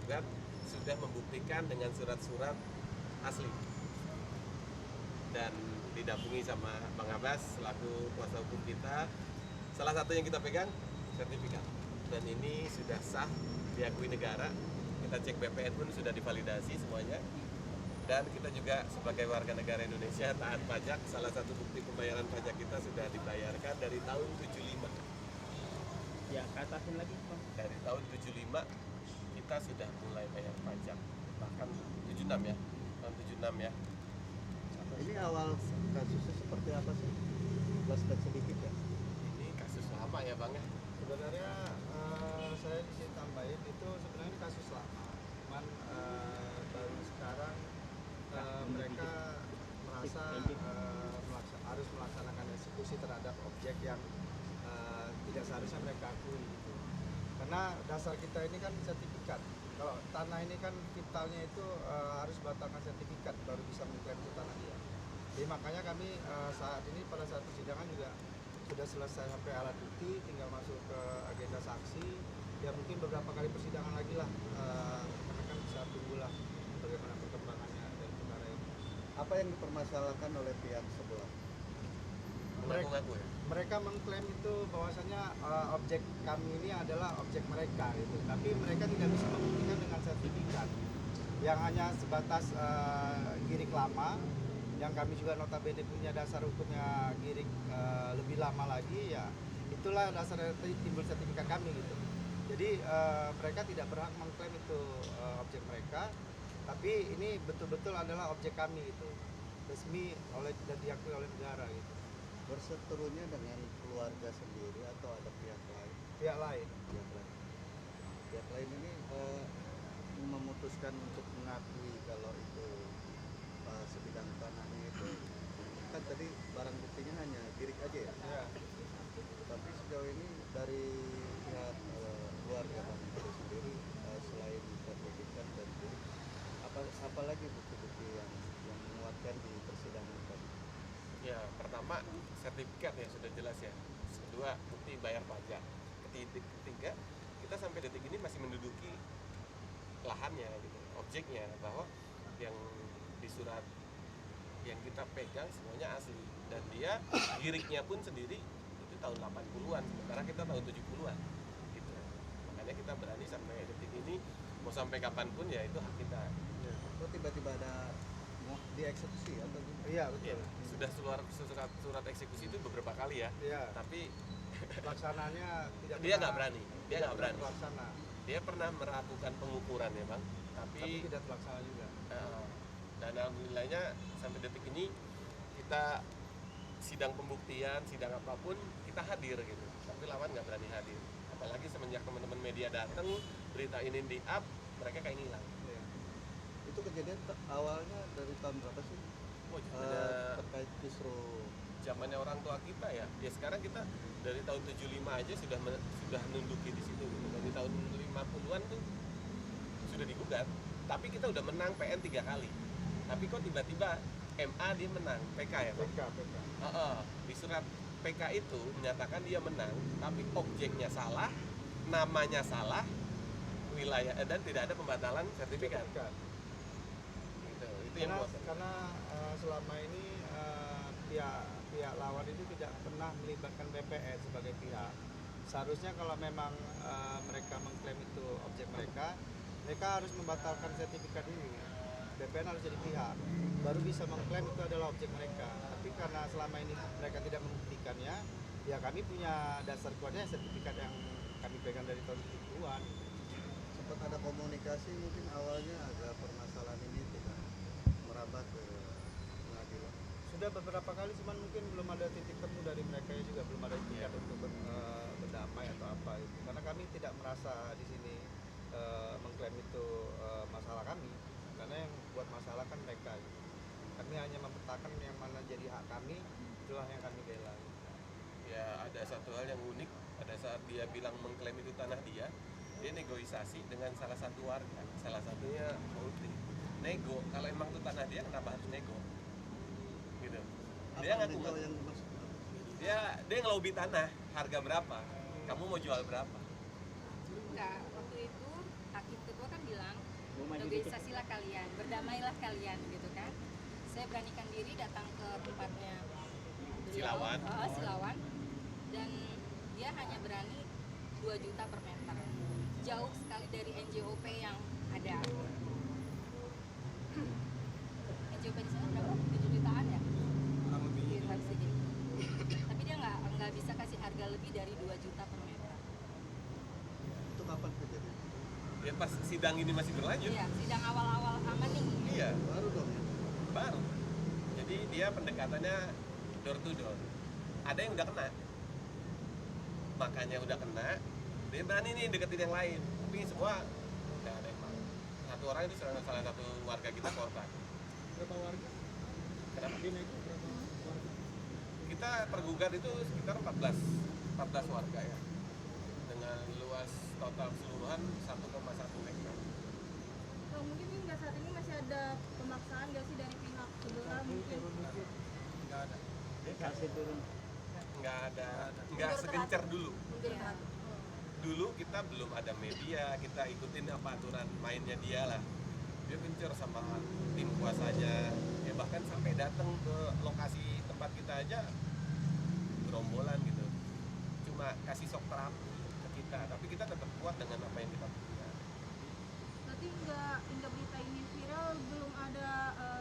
penggugat sudah membuktikan dengan surat-surat asli dan didampingi sama Bang Abbas selaku kuasa hukum kita. Salah satu yang kita pegang sertifikat, dan ini sudah sah diakui negara. Kita cek BPN pun sudah divalidasi semuanya, dan kita juga sebagai warga negara Indonesia taat pajak. Salah satu bukti pembayaran pajak kita sudah dibayarkan dari tahun 75. Ya, katakan lagi Bang. Dari tahun 75 kita sudah mulai bayar pajak, bahkan 76 ya, tahun 76 ya. Ini awal kasusnya seperti apa sih? Flashback sedikit ya. Ini kasus lama ya Bang ya. Sebenarnya saya di sini tambahin itu sebenarnya kasus lama, cuman baru sekarang mereka merasa harus melaksanakan eksekusi terhadap objek yang tidak seharusnya mereka akui gitu. Karena dasar kita ini kan sertifikat. Kalau tanah ini kan vitalnya itu harus batalkan sertifikat baru bisa mengklaim itu tanah dia. Jadi makanya kami saat ini pada saat persidangan juga sudah selesai sampai alat bukti, tinggal masuk ke agenda saksi. Ya mungkin beberapa kali persidangan lagi lah, karena kan bisa tunggulah bagaimana perkembangannya dari perkara ini. Apa yang dipermasalahkan oleh pihak sebelah? Mengaku-ngaku ya. Mereka mengklaim itu bahwasanya objek kami ini adalah objek mereka gitu. Tapi mereka tidak bisa membuktikan dengan sertifikat yang hanya sebatas girik lama, yang kami juga notabene punya dasar hukumnya girik lebih lama lagi, ya itulah dasar timbul sertifikat kami gitu. Jadi mereka tidak berhak mengklaim itu objek mereka, tapi ini betul-betul adalah objek kami gitu, resmi oleh dan diakui oleh negara gitu. Berseterunya dengan keluarga sendiri atau ada pihak lain? Pihak lain. Pihak lain ini memutuskan untuk mengakui kalau itu sebidang tanahnya itu kan tadi barang buktinya hanya girik aja ya? Ya. Tapi sejauh ini dari pihak keluarga Bang Ade sendiri selain sertifikat dan girik, apa lagi bukti-bukti yang menguatkan di persidangan tadi? Ya, pertama sertifikat ya sudah jelas ya. Kedua, bukti bayar pajak. Ketiga, kita sampai detik ini masih menduduki lahannya gitu, objeknya, bahwa yang di surat yang kita pegang semuanya asli, dan dia giriknya pun sendiri itu tahun 80-an, sementara kita tahun 70-an gitu. Makanya kita berani sampai detik ini, mau sampai kapanpun ya itu hak kita. Kok tiba-tiba ada mau dieksekusi atau gimana? Iya betul. Ya, sudah surat eksekusi itu beberapa kali ya. Iya. Tapi Pelaksananya tidak dia nggak berani. Dia nggak berani. Pelaksana. Dia pernah melakukan pengukuran ya Bang, Tapi tapi tidak terlaksana juga. dan alhamdulillahnya sampai detik ini kita sidang pembuktian, sidang apapun kita hadir gitu. Tapi lawan nggak berani hadir. Apalagi semenjak teman-teman media datang, berita ini di up, mereka kayak ngilang. Iya. Itu kejadian awalnya dari tahun berapa sih? Oh, ada Terkait kisru zamannya orang tua kita ya. Ya sekarang kita dari tahun 75 aja sudah nunduki di situ gitu. Dari tahun 50-an tuh sudah digugat. Tapi kita udah menang PN 3 kali. Tapi kok tiba-tiba MA dia menang, PK ya Pak? PK. Di surat PK itu menyatakan dia menang, tapi objeknya salah, namanya salah, wilayah dan tidak ada pembatalan sertifikat. Itu yang Karena selama ini pihak lawan itu tidak pernah melibatkan BPN sebagai pihak. Seharusnya kalau memang mereka mengklaim itu objek mereka harus membatalkan sertifikat ini. BPN harus jadi pihak, baru bisa mengklaim itu adalah objek mereka. Tapi karena selama ini mereka tidak membuktikannya, ya kami punya dasar kuatnya sertifikat yang kami pegang dari tahun 70-an. sempat ada komunikasi mungkin awalnya agak permasalahan ini tidak merambah ke pengadilan. Sudah beberapa kali, cuman mungkin belum ada titik temu dari mereka juga, belum ada itikat untuk berdamai atau apa itu. Karena kami tidak merasa di sini mengklaim itu masalah kami, karena yang buat masalah kan mereka gitu. Kami hanya memetakan yang mana jadi hak kami, itulah yang kami bela gitu. Ya ada satu hal yang unik, pada saat dia bilang mengklaim itu tanah dia negosiasi dengan salah satu warga, salah satunya Maudri. Nego, kalau emang itu tanah dia kenapa harus nego? Gitu. Dia ngaku yang maksud? dia ngelobi tanah, harga berapa? Kamu mau jual berapa? Enggak, waktu itu hakim ketua kan bilang sekalian gitu kan. Saya beranikan diri datang ke tempatnya beliau, Silawan. Silawan, dan dia hanya berani 2 juta per meter, jauh sekali dari NJOP yang ada. NJOP di sana berapa? 7 jutaan ya? Di subsidi. Tapi dia nggak bisa kasih harga lebih dari 2 juta per meter. Itu kapan kejadian? Ya pas sidang ini masih berlanjut. Iya, sidang awal-awal amaning. Iya, Baru dong ya? baru. Jadi dia pendekatannya door to door. Ada yang udah kena, makanya udah kena, dia berani nih deketin yang lain. Tapi semua nggak ada yang mau. Satu orang itu salah satu warga kita korban. Berapa warga? Kenapa? Dina itu berapa warga? Kita tergugat itu sekitar 14 warga ya, dengan luas total keseluruhan 1,1 hektar. Mungkin hingga saat ini masih ada pemaksaan nggak sih dari pihak sebelah mungkin? Nggak ada. Kasih turun. Nggak segencar dulu. Iya. Dulu kita belum ada media, kita ikutin apa aturan mainnya dia lah. Dia gencar sama tim kuasanya, ya bahkan sampai datang ke lokasi tempat kita aja gerombolan gitu. Cuma kasih shock terapi ke kita, tapi kita tetap kuat dengan apa yang kita punya. Berarti hingga berita ini viral belum ada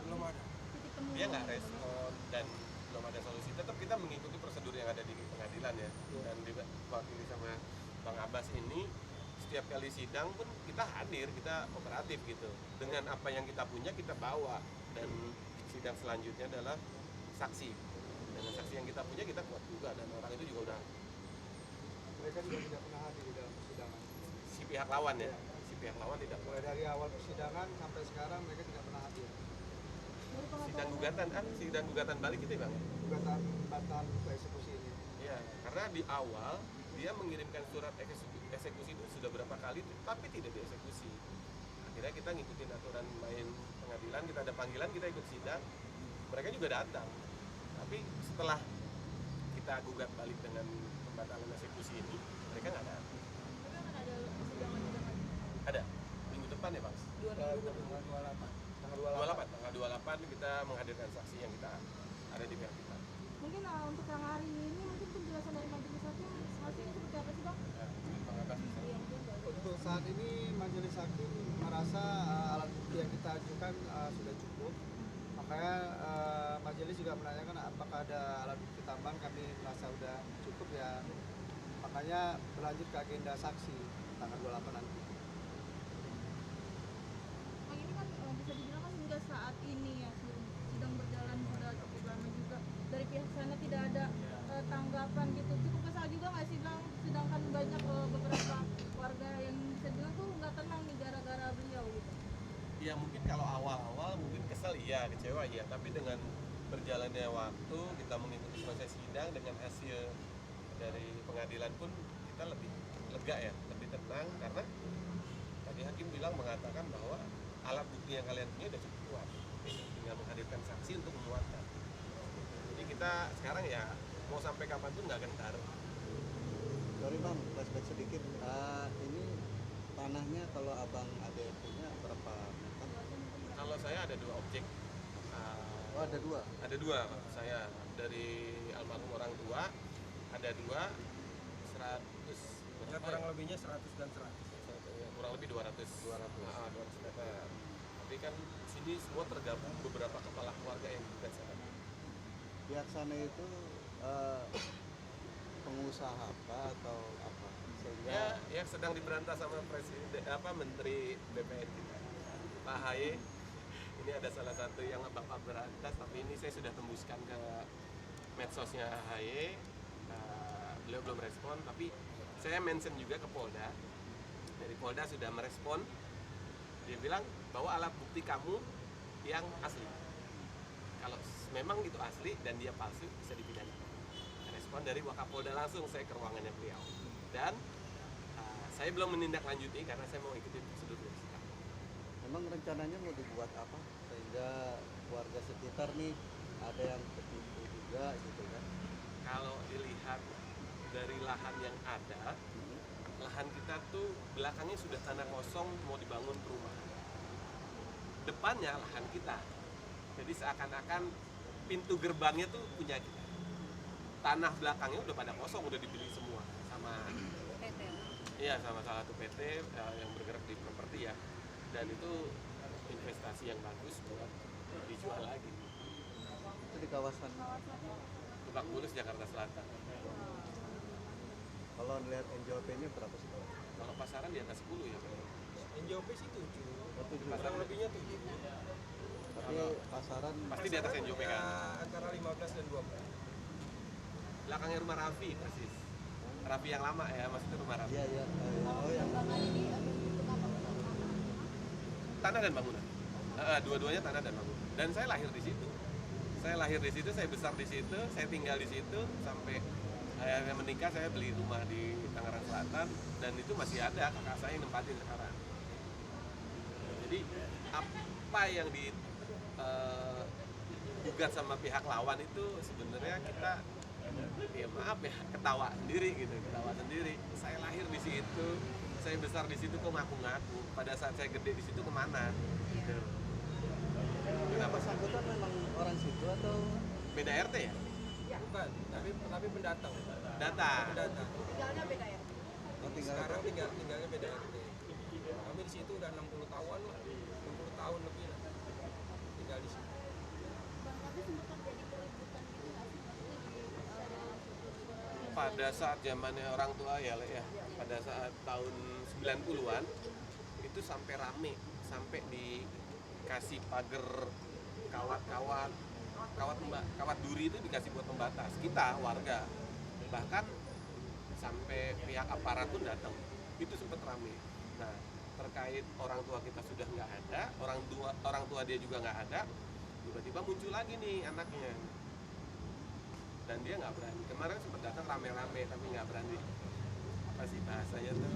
Belum ada. titik temu. Dia nggak respon dan belum ada solusi. Tetap kita mengikuti prosedur yang ada di pengadilan ya, dan diwakili sama Bang Abbas ini. Setiap kali sidang pun kita hadir, kita kooperatif gitu. Dengan apa yang kita punya kita bawa, dan sidang selanjutnya adalah saksi. Dengan saksi yang kita punya kita kuat juga, dan orang itu juga udah Mereka juga tidak pernah hadir di dalam persidangan. si pihak lawan ya, si pihak lawan tidak Mulai dari awal persidangan sampai sekarang mereka tidak pernah hadir. sidang gugatan balik itu Bang. Gugatan batal untuk eksekusi ini. Iya, karena di awal dia mengirimkan surat eksekusi itu sudah berapa kali tapi tidak dieksekusi. Akhirnya kita ngikutin aturan main pengadilan, kita ada panggilan, kita ikut sidang. Mereka juga datang. Tapi setelah kita gugat balik dengan pembatalan eksekusi ini, mereka nggak datang. Tapi akan ada persidangan juga lagi. Ada minggu depan ya Bang. 2 minggu Tanggal 28. Tanggal 28 kita menghadirkan saksi yang kita ada di pihak kita. Mungkin untuk yang hari ini mungkin penjelasan dari majelis hakim hasilnya seperti apa sih bang? Ya, mungkin Bang Abbas bisa. Iya mungkin Bang. Untuk saat ini majelis hakim merasa alat bukti yang kita ajukan sudah cukup. Makanya majelis juga menanyakan apakah ada alat bukti tambahan, kami merasa sudah cukup ya. Makanya berlanjut ke agenda saksi tanggal 28 nanti. Bang ini kan bisa dibilang kan hingga saat ini ya sidang berjalan sudah cukup lama juga. Dari pihak sana tidak ada tanggapan gitu. Cukup kesal juga nggak sih bang? Sedangkan banyak beberapa warga yang bisa bilang tuh nggak tenang nih gara-gara beliau gitu. Ya mungkin kalau awal-awal mungkin kesel iya, kecewa iya, tapi dengan berjalannya waktu kita mengikuti proses sidang dengan hasil dari pengadilan pun kita lebih lega ya, lebih tenang karena tadi hakim mengatakan bahwa alat bukti yang kalian punya udah cukup kuat, tinggal menghadirkan saksi untuk menguatkan. Jadi kita sekarang ya mau sampai kapanpun nggak gentar. Sorry bang, flashback sedikit. Ini tanahnya kalau abang Ade punya berapa meter? Kalau saya ada 2 objek. Oh ada 2? Ada 2 saya dari almarhum orang tua, ada 2 100 Ya, kurang lebihnya 100 dan 100. kurang lebih 200 meter. Tapi kan sini semua tergabung beberapa kepala keluarga yang juga sana. Pihak sana itu pengusaha apa atau apa? Sehingga Ya sedang diberantas sama Menteri BPN kita, Pak Haye. Ini ada salah satu yang Bapak berantas, tapi ini saya sudah tembuskan ke medsosnya Haye. Beliau belum respon, tapi saya mention juga ke Polda. Dari Polda sudah merespon. Dia bilang bahwa alat bukti kamu yang asli. Kalau memang itu asli dan dia palsu bisa dipidana. Respon dari Wakapolda langsung saya ke ruangannya beliau. Dan saya belum menindaklanjuti karena saya mau ikuti prosedur dari sidang. memang rencananya mau dibuat apa sehingga warga sekitar nih ada yang ketipu juga gitu kan? Kalau dilihat dari lahan yang ada, lahan kita tuh belakangnya sudah tanah kosong mau dibangun perumahan. depannya lahan kita. Jadi seakan-akan pintu gerbangnya tuh punya kita. Tanah belakangnya udah pada kosong, udah dibeli semua sama PT. iya sama salah satu PT yang bergerak di properti ya. Dan itu investasi yang bagus buat dijual lagi. Itu di kawasan. Lebak Bulus, Jakarta Selatan. Kalau lihat NJOP-nya berapa sih? Kalau pasaran di atas 10 ya. NJOP sih 7. Oh, 7. Kurang lebihnya 7. Tapi pasaran Pasti di atas NJOP kan. Antara 15 dan 12. Belakangnya rumah Raffi persis. Raffi yang lama ya, maksudnya rumah Raffi. iya. Oh yang Tanah dan bangunan. Dua-duanya tanah dan bangunan. Dan saya lahir di situ. Saya besar di situ, saya tinggal di situ sampai saya menikah. Saya beli rumah di Tangerang Selatan dan itu masih ada, kakak saya yang nempatin sekarang. Jadi apa yang digugat sama pihak lawan itu sebenarnya kita ya maaf ya ketawa sendiri. Saya lahir di situ, saya besar di situ, kok ngaku-ngaku. Pada saat saya gede di situ kemana? Gitu. Kenapa? bersangkutan memang orang situ atau Beda RT ya? Bukan, tapi pendatang. Data. Pendatang. Tinggalnya beda ya. oh, tinggal Sekarang tinggalnya beda RT. Kami di situ udah 60 tahun lah. 60 tahun lebih lah. Tinggal di situ. Bang, tapi sempat terjadi keributan gitu nggak sih? Maksudnya di Pada saat zamannya orang tua ya, Le, ya. Pada saat tahun 90-an itu sampai rame, sampai dikasih pagar kawat duri itu dikasih buat pembatas. Kita warga bahkan sampai pihak aparat pun datang. Itu sempat rame. Nah, terkait orang tua kita sudah nggak ada, orang tua dia juga nggak ada, tiba-tiba muncul lagi nih anaknya. Dan dia nggak berani. Kemarin sempat datang rame-rame tapi nggak berani. Apa sih bahasanya tuh,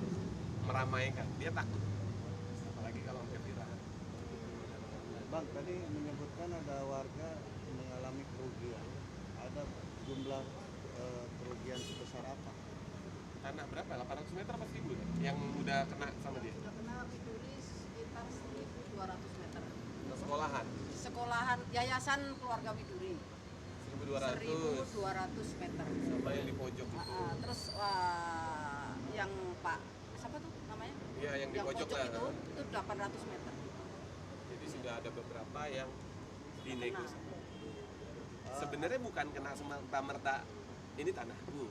meramaikan. Dia takut. Apalagi kalau sampai viral. Bang, tadi menyebutkan ada warga mengalami kerugian. Ada jumlah kerugian sebesar apa? Tanah berapa? 800 meter apa 1000 ya? Yang udah kena sama dia? Udah kena Widuri sekitar 1.200 meter. Sekolahan Sekolahan Yayasan Keluarga Widuri 1200 1.200 meter. sama yang di pojok itu. Terus yang Pak siapa tuh namanya? Iya, yang di pojok lah. itu 800 meter. Jadi sudah ada beberapa yang dinegosiasi. Sebenarnya bukan kena semerta-merta ini tanahku,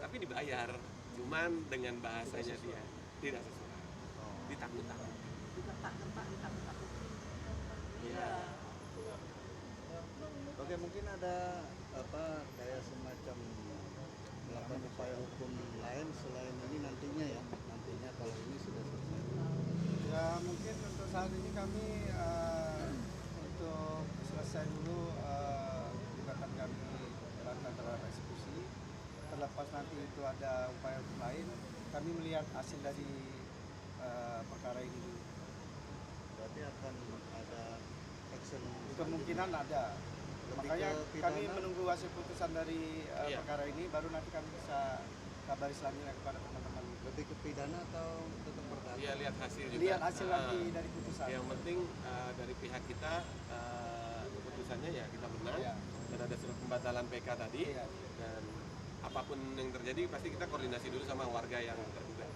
tapi dibayar. Cuman dengan bahasanya dia tidak sesuai. Ditakut-takut. Gertak-gertak ditakut-takut. Iya. Oke, mungkin ada apa kayak semacam melakukan upaya hukum lain selain ini nantinya ya, nantinya kalau ini sudah selesai. Ya mungkin untuk saat ini kami untuk selesai dulu gugatan kami dilakukan terhadap eksekusi. Terlepas nanti itu ada upaya hukum lain, kami melihat hasil dari perkara ini dulu. Berarti akan ada action. Kemungkinan ada. Lebih Makanya ke kami pidana? menunggu hasil putusan dari Iya. perkara ini, baru nanti kami bisa kabari selanjutnya kepada teman-teman. lebih ke pidana atau tetap perdata? Iya, lihat hasil juga. Lihat hasil Ah, nanti dari putusan. Yang penting dari pihak kita keputusannya ya kita menang. Iya. Dan ada surat pembatalan PK tadi. Iya. Dan apapun yang terjadi pasti kita koordinasi dulu sama warga yang tergugat.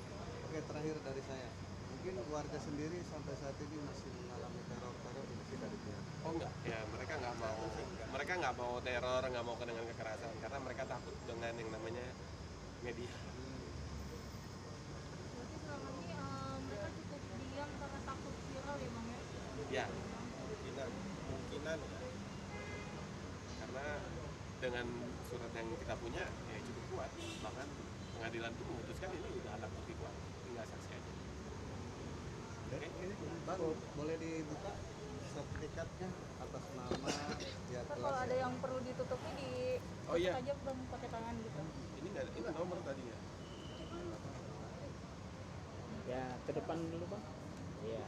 Oke, terakhir dari saya. Mungkin warga sendiri sampai saat ini masih mengalami teror-teror mungkin dari pihak. Oh enggak, ya mereka nggak mau teror, nggak mau dengan kekerasan karena mereka takut dengan yang namanya media. Berarti selama ini mereka cukup diam karena takut viral ya Bang ya? Ya, Kemungkinan karena dengan surat yang kita punya ya cukup kuat, bahkan pengadilan pun memutuskan ini udah alat bukti kuat, tinggal saksi aja. Oke. Bang, boleh dibuka sertifikatnya atas nama ya Ntar kalau ada yang perlu ditutupi di Oh, iya. aja Bang pakai tangan gitu. Ini nggak, ini nomor tadinya. Ya, ke depan dulu, Bang. Iya.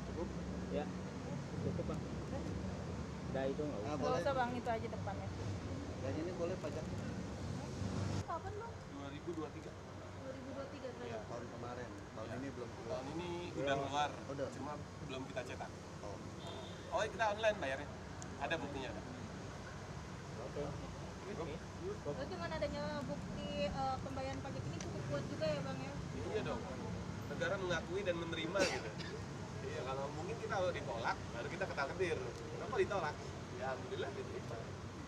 Cukup. Ya. Cukup, Bang. Udah itu nggak usah. Ah, Nggak boleh. usah Bang, itu aja depannya. Dan ini boleh pajak. Kapan Bang? 2023. tahun kemarin. Tahun ini belum keluar. Tahun ini udah keluar, Udah. cuma belum kita cetak. Oh. Oh, kita online bayarnya. Ada buktinya. Oke. Lalu dengan adanya bukti pembayaran pajak ini cukup kuat juga ya Bang ya? Iya dong. Negara mengakui dan menerima gitu. Ya kalau mungkin kita kalau ditolak, baru kita ketar-ketir. Kenapa ditolak? Ya alhamdulillah diterima.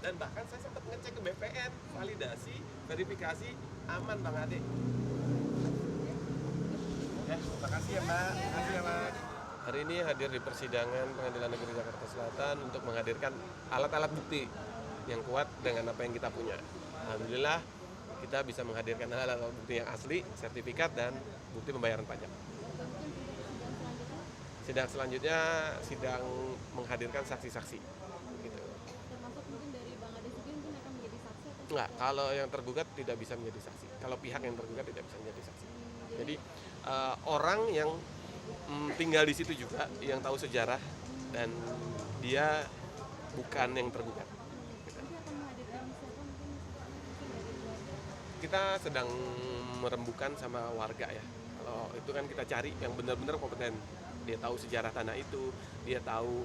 Dan bahkan saya sempat ngecek ke BPN, validasi, verifikasi, aman Bang Ade. Ya, terima kasih ya Mbak. Terima kasih ya Mbak. Hari ini hadir di persidangan Pengadilan Negeri Jakarta Selatan untuk menghadirkan alat-alat bukti yang kuat dengan apa yang kita punya. Alhamdulillah kita bisa menghadirkan alat-alat bukti yang asli, sertifikat dan bukti pembayaran pajak. Sidang selanjutnya sidang menghadirkan saksi-saksi. Gitu. Termasuk mungkin dari Bang Ade sendiri mungkin akan menjadi saksi atau Enggak, kalau yang tergugat tidak bisa menjadi saksi. Kalau pihak yang tergugat tidak bisa menjadi saksi. Jadi orang yang tinggal di situ juga, yang tahu sejarah dan dia bukan yang tergugat. nanti akan menghadirkan siapa mungkin dari keluarga? Kita sedang merembukan sama warga ya. Kalau itu kan kita cari yang benar-benar kompeten. Dia tahu sejarah tanah itu, dia tahu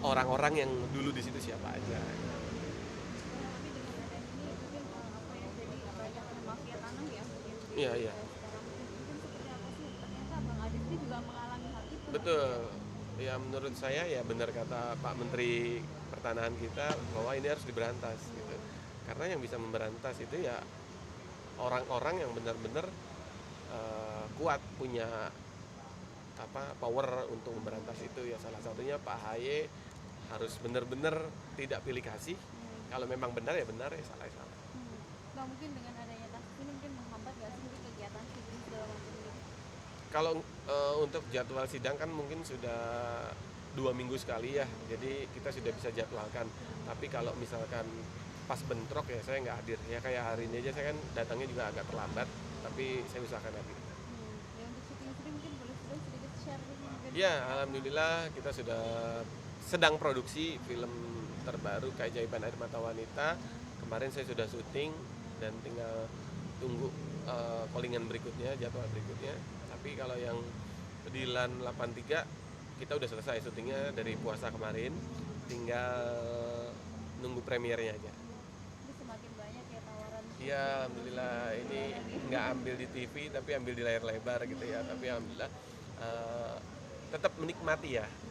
orang-orang yang dulu di situ siapa aja. Tapi dengan adanya ini mungkin apa yang jadi banyak mafia tanah ya mungkin di Iya, iya. sekarang mungkin seperti apa sih ternyata Bang Ade sendiri juga mengalami hal itu. Betul. Ya menurut saya ya benar kata Pak Menteri Pertanahan kita bahwa ini harus diberantas gitu. Karena yang bisa memberantas itu ya orang-orang yang benar-benar kuat punya power untuk memberantas itu ya, salah satunya Pak AHY harus benar-benar tidak pilih kasih. Kalau memang benar ya benar, ya salah ya salah. Bang mungkin dengan adanya kasus ini mungkin menghambat nggak sih mungkin kegiatan sidang segala macam ini? Kalau untuk jadwal sidang kan mungkin sudah 2 minggu sekali ya, jadi kita sudah bisa jadwalkan. Tapi kalau misalkan pas bentrok ya saya nggak hadir ya, kayak hari ini aja saya kan datangnya juga agak terlambat, tapi saya usahakan hadir. Ya untuk syuting sendiri mungkin boleh sudah sedikit share mungkin. Ya alhamdulillah kita sudah sedang produksi film terbaru Keajaiban Air Mata Wanita. Kemarin saya sudah syuting dan tinggal tunggu callingan berikutnya, jadwal berikutnya. Tapi kalau yang Dilan 83 kita udah selesai syutingnya dari puasa kemarin, tinggal nunggu premiernya aja. Ini semakin banyak ya tawaran. Iya alhamdulillah, ini nggak ambil di TV tapi ambil di layar lebar gitu ya. Tapi alhamdulillah tetap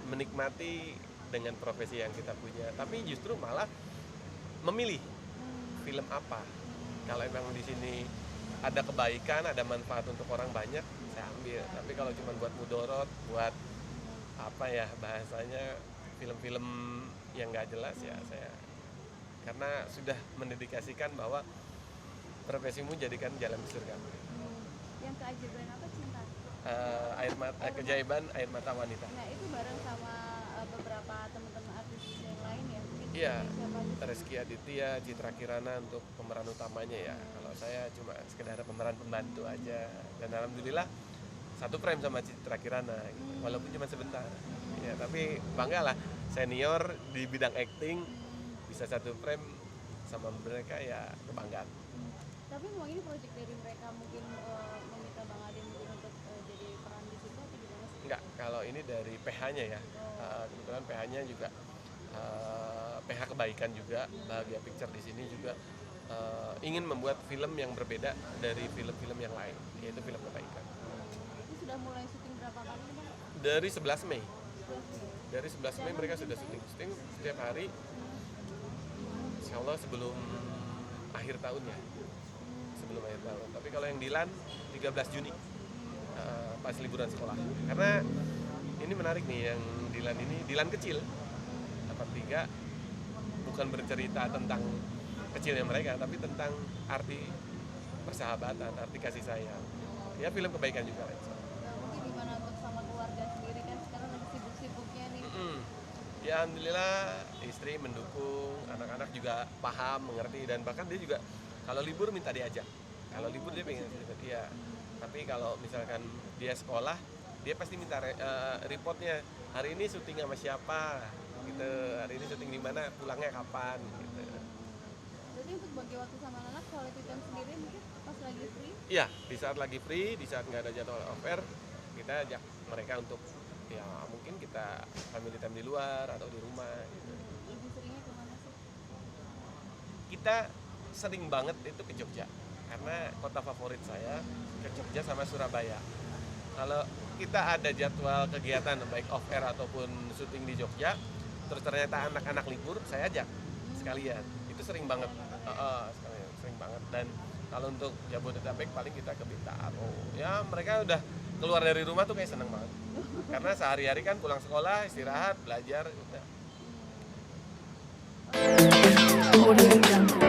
menikmati dengan profesi yang kita punya. Tapi justru malah memilih film apa. Kalau emang di sini ada kebaikan, ada manfaat untuk orang banyak, saya ambil. Tapi kalau cuma buat mudorot, buat apa ya bahasanya, film-film yang nggak jelas ya saya, karena sudah mendedikasikan bahwa profesimu jadikan jalan ke surga. Yang keajaiban apa cinta? Keajaiban Air Mata Wanita. Nah itu bareng sama beberapa teman-teman artis yang lain ya mungkin. Iya, Siapa aja? Rezky Aditya, Citra Kirana untuk pemeran utamanya ya. Kalau saya cuma sekedar pemeran pembantu aja. Dan alhamdulillah satu frame sama Citra Kirana, gitu. Walaupun cuma sebentar. Ya, tapi bangga lah senior di bidang acting bisa satu frame sama mereka ya, kebanggaan. Tapi memang ini project dari mereka mungkin meminta Bang Ade mungkin untuk jadi peran di situ atau gimana sih? Enggak, kalau ini dari PH-nya ya. Kebetulan PH-nya juga PH Kebaikan juga, Bahagia Picture di sini juga ingin membuat film yang berbeda dari film-film yang lain, yaitu film kebaikan. Ini sudah mulai syuting berapa kali nih Bang? Dari 11 Mei. Dari 11 Mei mereka sudah syuting setiap hari. Insya Allah sebelum akhir tahun ya. Sebelum akhir tahun. Tapi kalau yang Dilan 13 Juni pas liburan sekolah. Karena ini menarik nih, yang Dilan ini Dilan kecil. 83 bukan bercerita tentang kecilnya mereka, tapi tentang arti persahabatan, arti kasih sayang. Ya film kebaikan juga lah. Nah, mungkin gimana untuk sama keluarga sendiri kan sekarang lagi sibuk-sibuknya nih. Ya alhamdulillah istri mendukung, anak-anak juga paham, mengerti, dan bahkan dia juga kalau libur minta diajak. Kalau libur dia pengen ikut dia. Tapi kalau misalkan dia sekolah, dia pasti minta reportnya. Hari ini syuting sama siapa? Gitu. Hari ini syuting di mana? Pulangnya kapan? Gitu. Jadi untuk bagi waktu sama anak, quality time sendiri mungkin pas lagi free. Iya, di saat lagi free, di saat nggak ada jadwal off-air, kita ajak mereka untuk ya mungkin kita family time di luar atau di rumah gitu. Lebih seringnya kemana sih? Kita sering banget itu ke Jogja karena kota favorit saya ke Jogja sama Surabaya. Kalau kita ada jadwal kegiatan baik off air ataupun syuting di Jogja, terus ternyata anak-anak libur, saya ajak sekalian. Itu sering banget, sekalian, sering banget. Dan kalau untuk Jabodetabek paling kita ke Bintaro. Ya mereka udah keluar dari rumah tuh kayak seneng banget. Karena sehari-hari kan pulang sekolah, istirahat, belajar, udah. Audio Jungle.